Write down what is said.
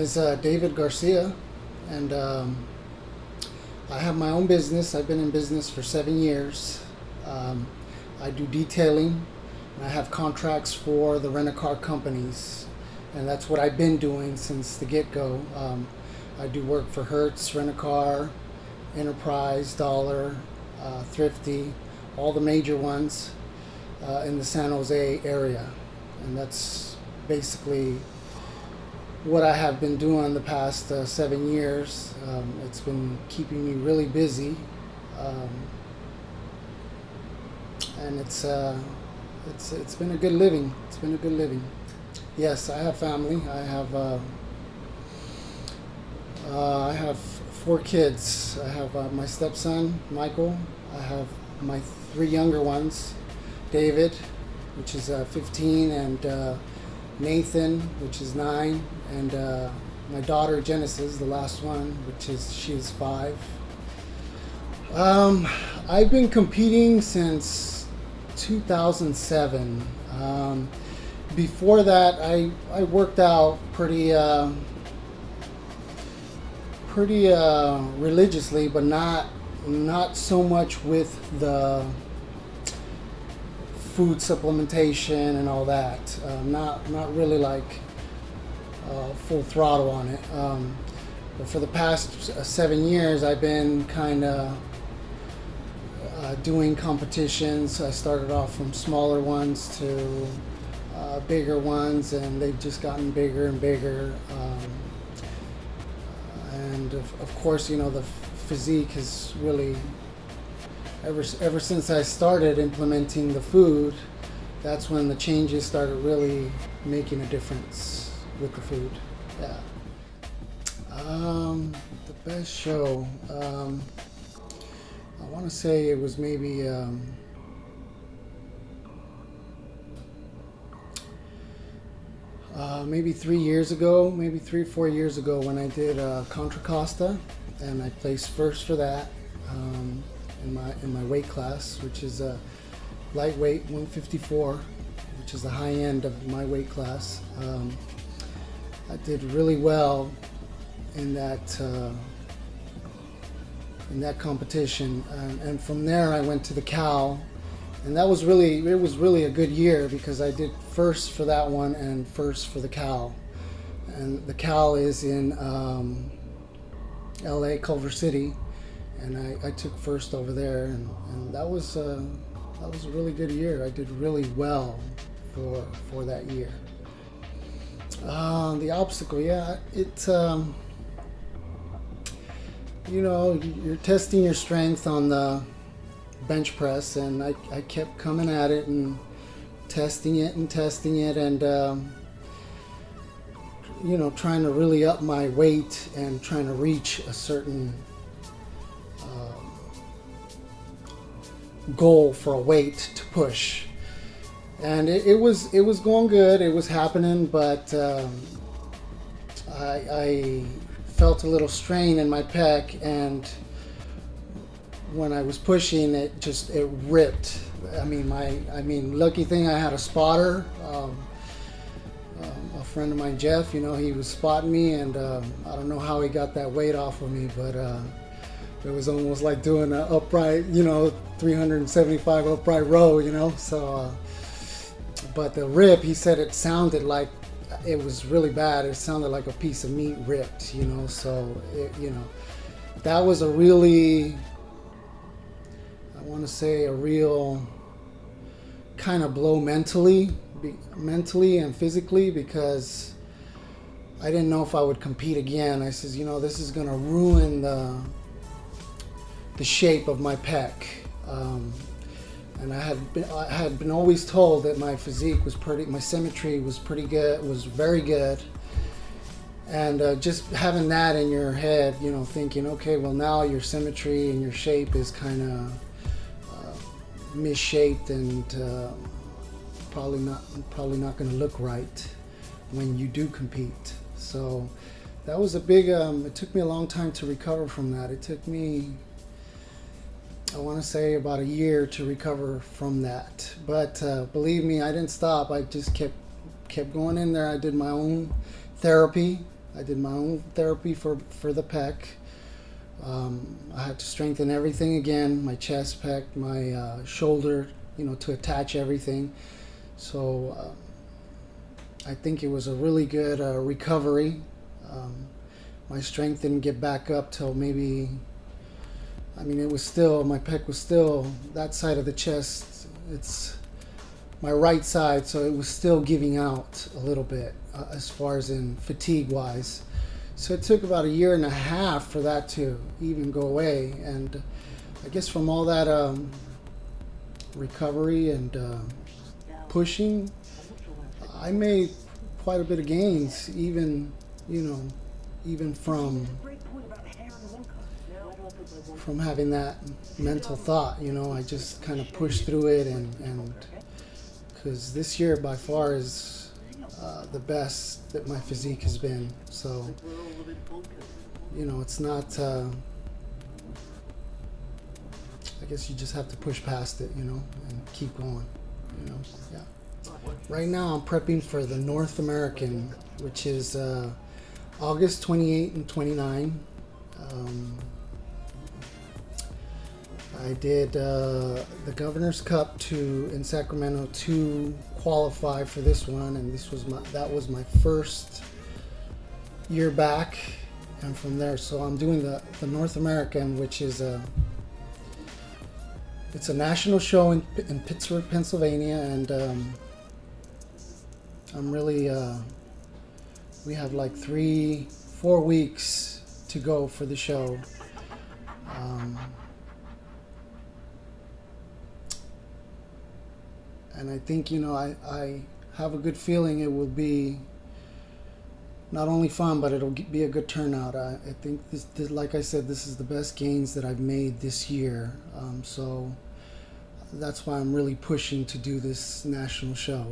is David Garcia, and I have my own business. I've been in business for 7 years. Um, I do detailing, and I have contracts for the rent-a-car companies, and that's what I've been doing since the get-go. I do work for Hertz, Rent-A-Car, Enterprise, Dollar, Thrifty, all the major ones in the San Jose area, and that's basically what I have been doing the past 7 years. It's been keeping me really busy, um, and it's been a good living. It's been a good living. Yes, I have family. I have 4 kids. I have my stepson Michael. I have my 3 younger ones, David, which is 15, and Nathan, which is 9, and my daughter Genesis, the last one, she's 5. I've been competing since 2007. Before that, I worked out pretty religiously, but not so much with the food supplementation and all that. Not really like full throttle on it. But for the past 7 years, I've been kind of doing competitions. I started off from smaller ones to bigger ones, and they've just gotten bigger and bigger. And of course, the physique has really, ever since I started implementing the food, that's when the changes started really making a difference with the food. Yeah. The best show. I want to say it was maybe maybe 3 years ago, maybe 3 or 4 years ago, when I did Contra Costa, and I placed first for that. In my weight class, which is a lightweight 154, which is the high end of my weight class. I did really well in that competition, and from there I went to the Cal, and it was really a good year because I did first for that one and first for the Cal, and the Cal is in LA, Culver City. And I took first over there, and that was a really good year. I did really well for that year. The obstacle, yeah, you're testing your strength on the bench press, and I kept coming at it and testing it, and trying to really up my weight and trying to reach a certain goal for a weight to push, and it was going good. It was happening, but I felt a little strain in my pec, and when I was pushing, it ripped. I mean, lucky thing I had a spotter. A friend of mine, Jeff, he was spotting me, and I don't know how he got that weight off of me, but it was almost like doing an upright, 375 upright row, so, but the rip, he said it sounded like, it was really bad. It sounded like a piece of meat ripped, so, that was a really, I want to say a real kind of blow mentally and physically, because I didn't know if I would compete again. I says, this is going to ruin the shape of my pec, and I had been always told that my physique was my symmetry was pretty good, was very good, and just having that in your head, thinking, okay, well, now your symmetry and your shape is kind of misshaped, and probably not going to look right when you do compete. So that was a big. It took me a long time to recover from that. It took me, I want to say, about a year to recover from that. But believe me, I didn't stop. I just kept going in there. I did my own therapy. I did my own therapy for the pec. I had to strengthen everything again, my chest, pec, my shoulder, to attach everything. So I think it was a really good recovery. My strength didn't get back up till maybe, it was still, my pec was still, that side of the chest, it's my right side, so it was still giving out a little bit as far as in fatigue wise. So it took about 1.5 years for that to even go away. And I guess from all that recovery and pushing, I made quite a bit of gains, even from having that mental thought. I just kind of pushed through it, and because this year by far is the best that my physique has been. So it's not, I guess you just have to push past it, and keep going, yeah. Right now I'm prepping for the North American, which is August 28 and 29. I did the Governor's Cup in Sacramento to qualify for this one, and that was my first year back, and from there, so I'm doing the North American, which is it's a national show in Pittsburgh, Pennsylvania, and I'm really we have like 3-4 weeks to go for the show. And I think, I have a good feeling it will be not only fun, but it'll be a good turnout. I think this, like I said, this is the best gains that I've made this year. So that's why I'm really pushing to do this national show,